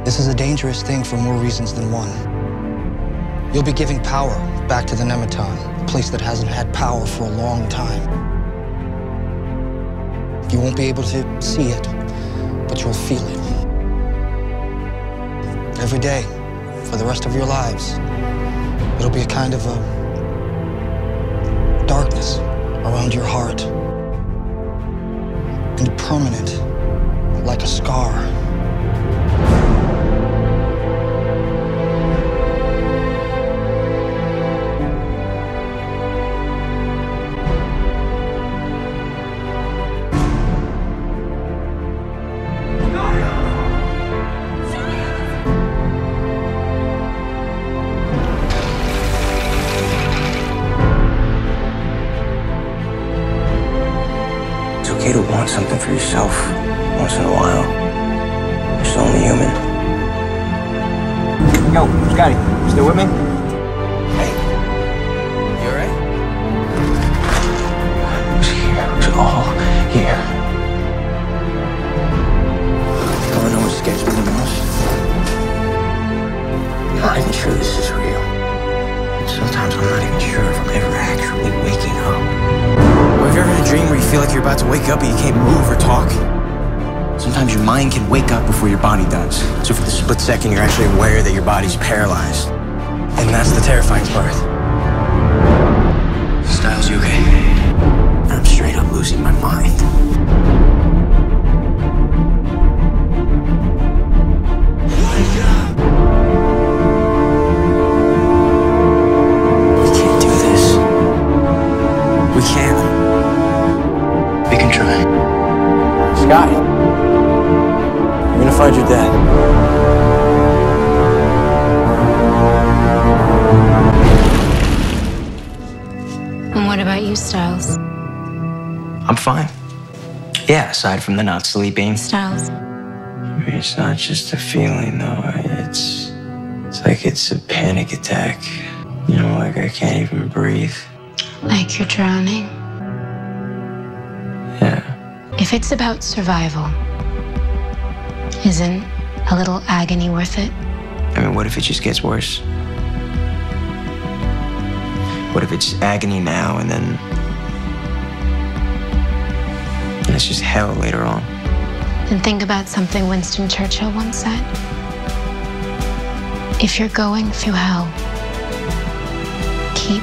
This is a dangerous thing for more reasons than one. You'll be giving power back to the Nemeton, a place that hasn't had power for a long time. You won't be able to see it, but you'll feel it. Every day, for the rest of your lives, it'll be a kind of a darkness around your heart, and permanent, like a scar. It's okay to want something for yourself once in a while. You're still only human. Yo, Scotty, you still with me? Hey. You alright? Who's here? Who's all here? You wanna know what scares me the most? I'm not even sure this is real. Sometimes I'm not even sure if I'm ever actually waking up. Have you ever had a dream where you feel like you're about to wake up but you can't move or talk? Sometimes your mind can wake up before your body does. So for the split second, you're actually aware that your body's paralyzed. And that's the terrifying part. Stiles, you okay? I'm straight up losing my mind. We can't do this. We can't. We can try. Scott, you're gonna find your dad. And what about you, Stiles? I'm fine. Yeah, aside from the not sleeping. Stiles? It's not just a feeling, though. It's like it's a panic attack. You know, like I can't even breathe. Like you're drowning? Yeah. If it's about survival, isn't a little agony worth it? I mean, what if it just gets worse? What if it's agony now and then it's just hell later on? Then think about something Winston Churchill once said. If you're going through hell, keep